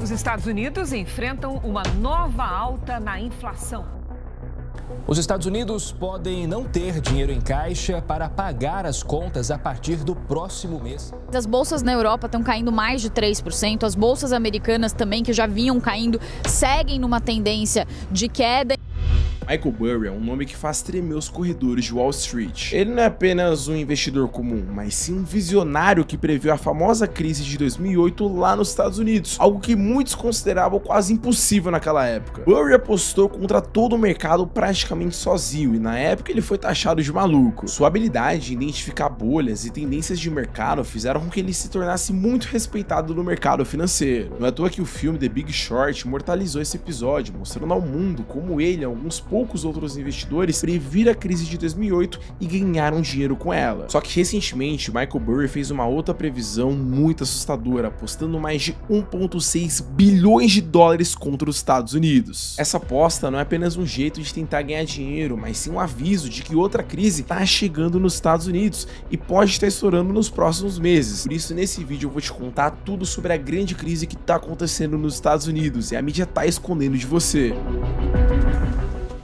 Os Estados Unidos enfrentam uma nova alta na inflação. Os Estados Unidos podem não ter dinheiro em caixa para pagar as contas a partir do próximo mês. As bolsas na Europa estão caindo mais de 3%, as bolsas americanas também, que já vinham caindo, seguem numa tendência de queda. Michael Burry é um nome que faz tremer os corredores de Wall Street. Ele não é apenas um investidor comum, mas sim um visionário que previu a famosa crise de 2008 lá nos Estados Unidos, algo que muitos consideravam quase impossível naquela época. Burry apostou contra todo o mercado praticamente sozinho e na época ele foi taxado de maluco. Sua habilidade em identificar bolhas e tendências de mercado fizeram com que ele se tornasse muito respeitado no mercado financeiro. Não é à toa que o filme The Big Short imortalizou esse episódio, mostrando ao mundo como ele e alguns poucos outros investidores previram a crise de 2008 e ganharam dinheiro com ela. Só que recentemente, Michael Burry fez uma outra previsão muito assustadora, apostando mais de 1,6 bilhões de dólares contra os Estados Unidos. Essa aposta não é apenas um jeito de tentar ganhar dinheiro, mas sim um aviso de que outra crise está chegando nos Estados Unidos e pode estar estourando nos próximos meses. Por isso, nesse vídeo eu vou te contar tudo sobre a grande crise que está acontecendo nos Estados Unidos e a mídia está escondendo de você.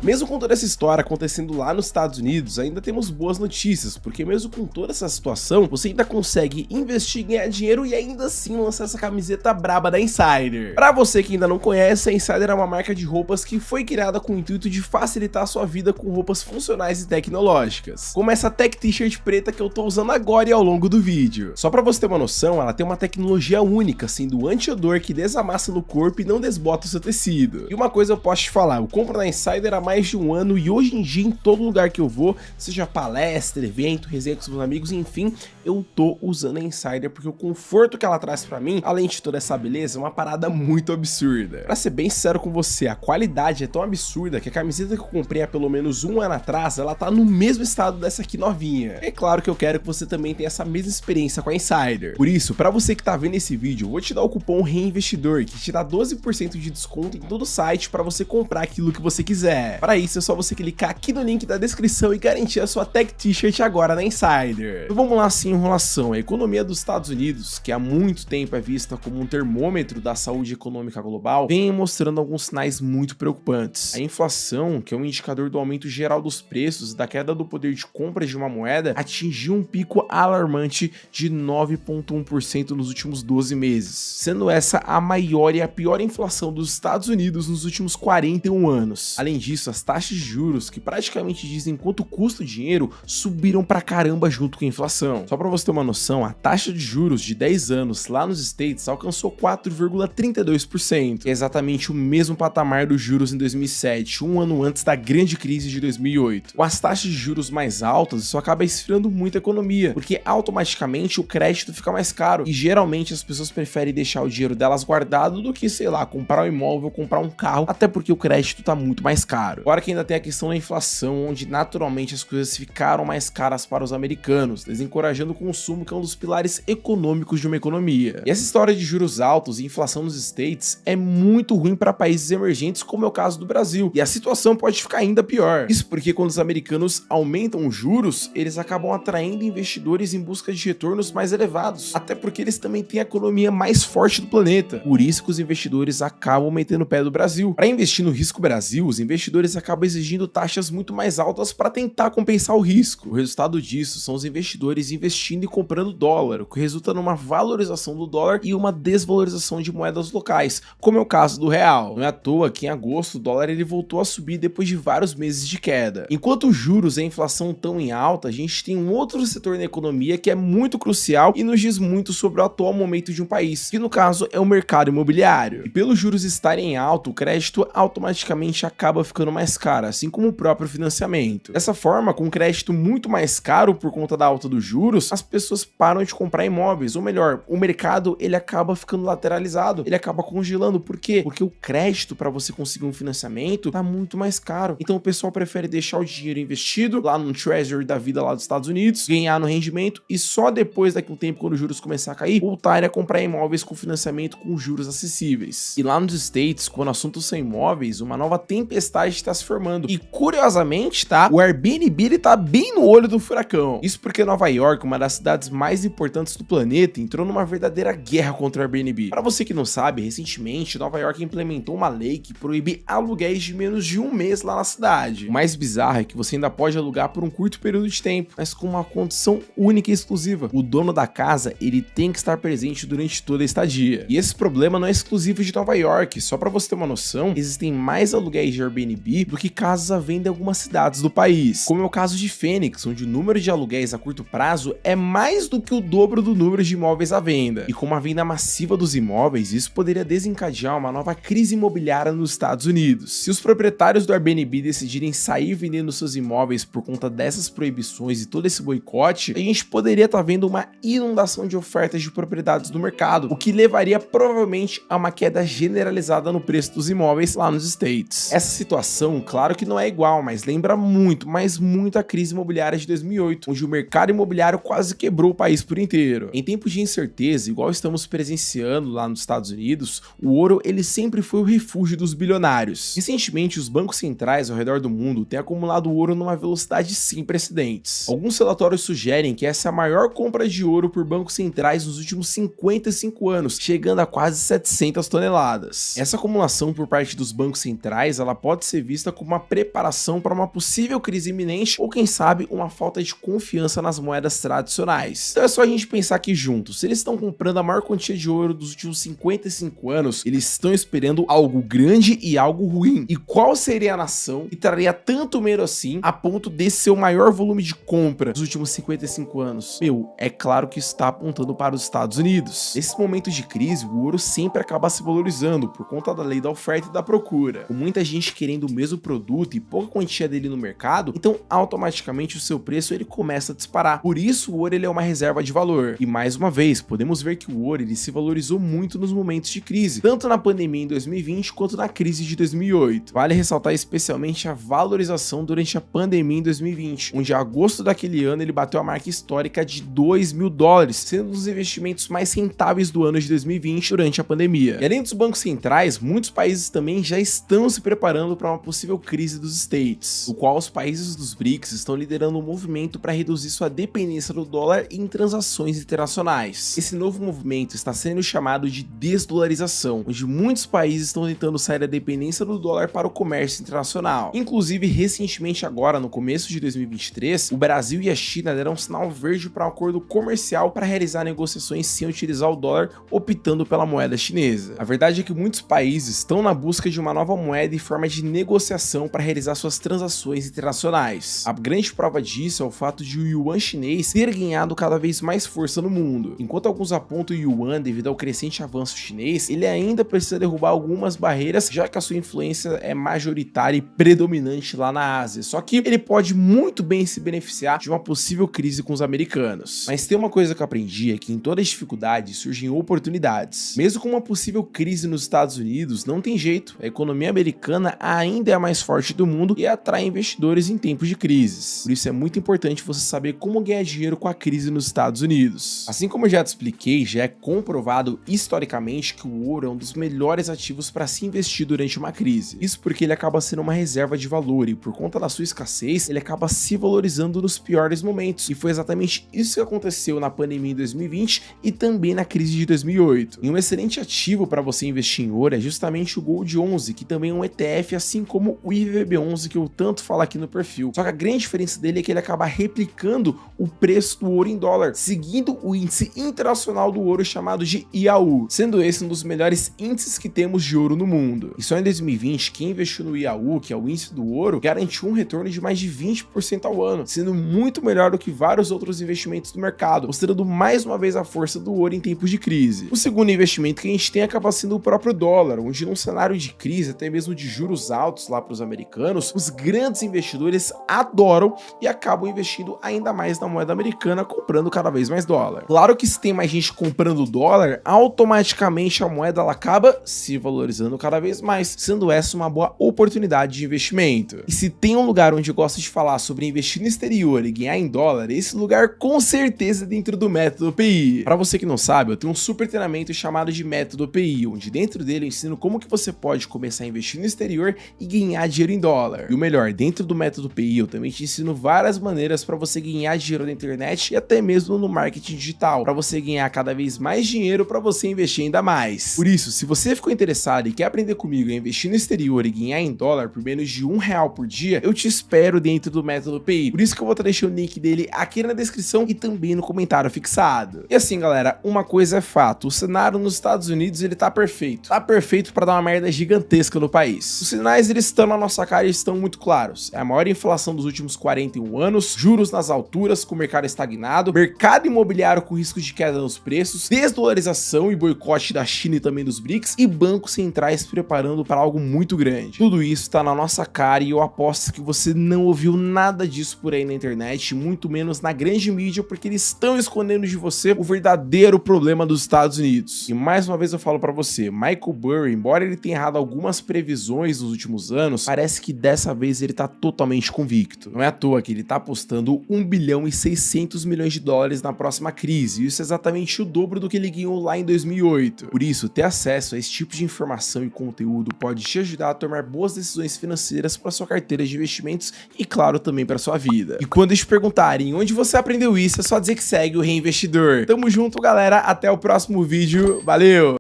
Mesmo com toda essa história acontecendo lá nos Estados Unidos, ainda temos boas notícias, porque mesmo com toda essa situação, você ainda consegue investir, ganhar dinheiro e ainda assim lançar essa camiseta braba da Insider. Pra você que ainda não conhece, a Insider é uma marca de roupas que foi criada com o intuito de facilitar a sua vida com roupas funcionais e tecnológicas, como essa Tech T-shirt preta que eu tô usando agora e ao longo do vídeo. Só pra você ter uma noção, ela tem uma tecnologia única, sendo anti-odor que desamassa no corpo e não desbota o seu tecido. E uma coisa eu posso te falar, eu compro na Insider há mais de um ano e hoje em dia em todo lugar que eu vou, seja palestra, evento, resenha com os meus amigos, enfim, eu tô usando a Insider porque o conforto que ela traz pra mim, além de toda essa beleza, é uma parada muito absurda. Pra ser bem sincero com você, a qualidade é tão absurda que a camiseta que eu comprei há pelo menos um ano atrás, ela tá no mesmo estado dessa aqui novinha. É claro que eu quero que você também tenha essa mesma experiência com a Insider. Por isso, pra você que tá vendo esse vídeo, eu vou te dar o cupom REINVESTIDOR, que te dá 12% de desconto em todo o site pra você comprar aquilo que você quiser. Para isso é só você clicar aqui no link da descrição e garantir a sua Tech T-shirt agora na Insider. Então vamos lá sem enrolação, a economia dos Estados Unidos, que há muito tempo é vista como um termômetro da saúde econômica global, vem mostrando alguns sinais muito preocupantes. A inflação, que é um indicador do aumento geral dos preços e da queda do poder de compra de uma moeda, atingiu um pico alarmante de 9,1% nos últimos 12 meses, sendo essa a maior e a pior inflação dos Estados Unidos nos últimos 41 anos. Além disso, as taxas de juros, que praticamente dizem quanto custa o dinheiro, subiram pra caramba junto com a inflação. Só pra você ter uma noção, a taxa de juros de 10 anos lá nos States alcançou 4,32%, que é exatamente o mesmo patamar dos juros em 2007, um ano antes da grande crise de 2008. Com as taxas de juros mais altas, isso acaba esfriando muito a economia, porque automaticamente o crédito fica mais caro e geralmente as pessoas preferem deixar o dinheiro delas guardado do que, sei lá, comprar um imóvel, comprar um carro, até porque o crédito tá muito mais caro. Agora que ainda tem a questão da inflação, onde naturalmente as coisas ficaram mais caras para os americanos, desencorajando o consumo, que é um dos pilares econômicos de uma economia. E essa história de juros altos e inflação nos States é muito ruim para países emergentes, como é o caso do Brasil, e a situação pode ficar ainda pior. Isso porque quando os americanos aumentam os juros, eles acabam atraindo investidores em busca de retornos mais elevados, até porque eles também têm a economia mais forte do planeta. Por isso que os investidores acabam metendo o pé do Brasil. Para investir no risco Brasil, os investidores acabam exigindo taxas muito mais altas para tentar compensar o risco. O resultado disso são os investidores investindo e comprando dólar, o que resulta numa valorização do dólar e uma desvalorização de moedas locais, como é o caso do real. Não é à toa que em agosto o dólar ele voltou a subir depois de vários meses de queda. Enquanto os juros e a inflação estão em alta, a gente tem um outro setor na economia que é muito crucial e nos diz muito sobre o atual momento de um país, que no caso é o mercado imobiliário. E pelos juros estarem em alta, o crédito automaticamente acaba ficando mais caro, assim como o próprio financiamento. Dessa forma, com um crédito muito mais caro por conta da alta dos juros, as pessoas param de comprar imóveis, ou melhor, o mercado ele acaba ficando lateralizado, ele acaba congelando. Por quê? Porque o crédito para você conseguir um financiamento tá muito mais caro. Então o pessoal prefere deixar o dinheiro investido lá no Treasury da vida lá dos Estados Unidos, ganhar no rendimento e só depois daqui a um tempo, quando os juros começar a cair, voltarem a comprar imóveis com financiamento com juros acessíveis. E lá nos States, quando o assunto são imóveis, uma nova tempestade está se formando. E curiosamente, tá? O Airbnb ele tá bem no olho do furacão. Isso porque Nova York, uma das cidades mais importantes do planeta, entrou numa verdadeira guerra contra o Airbnb. Para você que não sabe, recentemente Nova York implementou uma lei que proíbe aluguéis de menos de um mês lá na cidade. O mais bizarro é que você ainda pode alugar por um curto período de tempo, mas com uma condição única e exclusiva. O dono da casa, ele tem que estar presente durante toda a estadia. E esse problema não é exclusivo de Nova York. Só para você ter uma noção, existem mais aluguéis de Airbnb do que casas à venda em algumas cidades do país. Como é o caso de Phoenix, onde o número de aluguéis a curto prazo é mais do que o dobro do número de imóveis à venda. E com a venda massiva dos imóveis, isso poderia desencadear uma nova crise imobiliária nos Estados Unidos. Se os proprietários do Airbnb decidirem sair vendendo seus imóveis por conta dessas proibições e todo esse boicote, a gente poderia estar vendo uma inundação de ofertas de propriedades no mercado, o que levaria provavelmente a uma queda generalizada no preço dos imóveis lá nos States. Essa situação, claro que não é igual, mas lembra muito, mas muito a crise imobiliária de 2008, onde o mercado imobiliário quase quebrou o país por inteiro. Em tempos de incerteza, igual estamos presenciando lá nos Estados Unidos, o ouro ele sempre foi o refúgio dos bilionários. Recentemente, os bancos centrais ao redor do mundo têm acumulado ouro numa velocidade sem precedentes. Alguns relatórios sugerem que essa é a maior compra de ouro por bancos centrais nos últimos 55 anos, chegando a quase 700 toneladas. Essa acumulação por parte dos bancos centrais, ela pode ser vista como uma preparação para uma possível crise iminente ou, quem sabe, uma falta de confiança nas moedas tradicionais. Então é só a gente pensar aqui junto, se eles estão comprando a maior quantia de ouro dos últimos 55 anos, eles estão esperando algo grande e algo ruim. E qual seria a nação que traria tanto medo assim a ponto desse ser o maior volume de compra dos últimos 55 anos? Meu, é claro que isso está apontando para os Estados Unidos. Nesses momentos de crise, o ouro sempre acaba se valorizando por conta da lei da oferta e da procura. Com muita gente querendo o mesmo produto e pouca quantia dele no mercado, então automaticamente o seu preço ele começa a disparar. Por isso o ouro ele é uma reserva de valor. E mais uma vez, podemos ver que o ouro ele se valorizou muito nos momentos de crise, tanto na pandemia em 2020 quanto na crise de 2008. Vale ressaltar especialmente a valorização durante a pandemia em 2020, onde em agosto daquele ano ele bateu a marca histórica de $2.000, sendo um dos investimentos mais rentáveis do ano de 2020 durante a pandemia. E além dos bancos centrais, muitos países também já estão se preparando para uma possível crise dos States, o qual os países dos BRICS estão liderando um movimento para reduzir sua dependência do dólar em transações internacionais. Esse novo movimento está sendo chamado de desdolarização, onde muitos países estão tentando sair da dependência do dólar para o comércio internacional. Inclusive, recentemente agora, no começo de 2023, o Brasil e a China deram um sinal verde para um acordo comercial para realizar negociações sem utilizar o dólar, optando pela moeda chinesa. A verdade é que muitos países estão na busca de uma nova moeda em forma de negociação para realizar suas transações internacionais. A grande prova disso é o fato de o yuan chinês ter ganhado cada vez mais força no mundo. Enquanto alguns apontam o yuan devido ao crescente avanço chinês, ele ainda precisa derrubar algumas barreiras, já que a sua influência é majoritária e predominante lá na Ásia. Só que ele pode muito bem se beneficiar de uma possível crise com os americanos. Mas tem uma coisa que eu aprendi, é que em toda dificuldade surgem oportunidades. Mesmo com uma possível crise nos Estados Unidos, não tem jeito, a economia americana ainda é a mais forte do mundo e atrai investidores em tempos de crises. Por isso é muito importante você saber como ganhar dinheiro com a crise nos Estados Unidos. Assim como eu já te expliquei, já é comprovado historicamente que o ouro é um dos melhores ativos para se investir durante uma crise. Isso porque ele acaba sendo uma reserva de valor e por conta da sua escassez, ele acaba se valorizando nos piores momentos. E foi exatamente isso que aconteceu na pandemia em 2020 e também na crise de 2008. E um excelente ativo para você investir em ouro é justamente o Gold 11, que também é um ETF, assim como o IVVB11 que eu tanto falo aqui no perfil. Só que a grande diferença dele é que ele acaba replicando o preço do ouro em dólar, seguindo o índice internacional do ouro chamado de IAU, sendo esse um dos melhores índices que temos de ouro no mundo. E só em 2020, quem investiu no IAU, que é o índice do ouro, garantiu um retorno de mais de 20% ao ano, sendo muito melhor do que vários outros investimentos do mercado, mostrando mais uma vez a força do ouro em tempos de crise. O segundo investimento que a gente tem acaba sendo o próprio dólar, onde num cenário de crise, até mesmo de juros altos lá para os americanos, os grandes investidores adoram e acabam investindo ainda mais na moeda americana, comprando cada vez mais dólar. Claro que se tem mais gente comprando dólar, automaticamente a moeda ela acaba se valorizando cada vez mais, sendo essa uma boa oportunidade de investimento. E se tem um lugar onde eu gosto de falar sobre investir no exterior e ganhar em dólar, esse lugar com certeza é dentro do Método PI. Para você que não sabe, eu tenho um super treinamento chamado de Método PI, onde dentro dele eu ensino como que você pode começar a investir no exterior e ganhar dinheiro em dólar. E o melhor, dentro do método PI eu também te ensino várias maneiras para você ganhar dinheiro na internet e até mesmo no marketing digital, para você ganhar cada vez mais dinheiro para você investir ainda mais. Por isso, se você ficou interessado e quer aprender comigo a investir no exterior e ganhar em dólar por menos de R$1 por dia, eu te espero dentro do método PI. Por isso que eu vou deixar o link dele aqui na descrição e também no comentário fixado. E assim, galera, uma coisa é fato, o cenário nos Estados Unidos ele tá perfeito. Tá perfeito para dar uma merda gigantesca no país. Os sinais eles estão na nossa cara e estão muito claros. É a maior inflação dos últimos 41 anos, juros nas alturas com o mercado estagnado, mercado imobiliário com risco de queda nos preços, desdolarização e boicote da China e também dos BRICS e bancos centrais se preparando para algo muito grande. Tudo isso tá na nossa cara e eu aposto que você não ouviu nada disso por aí na internet, muito menos na grande mídia, porque eles estão escondendo de você o verdadeiro problema dos Estados Unidos. E mais uma vez eu falo para você, Michael Burry, embora ele tenha errado algumas previsões nos últimos anos, parece que dessa vez ele tá totalmente convicto. Não é à toa que ele tá apostando 1,6 bilhão de dólares na próxima crise, e isso é exatamente o dobro do que ele ganhou lá em 2008. Por isso, ter acesso a esse tipo de informação e conteúdo pode te ajudar a tomar boas decisões financeiras para sua carteira de investimentos e, claro, também para sua vida. E quando te perguntarem onde você aprendeu isso, é só dizer que segue o Reinvestidor. Tamo junto, galera. Até o próximo vídeo. Valeu!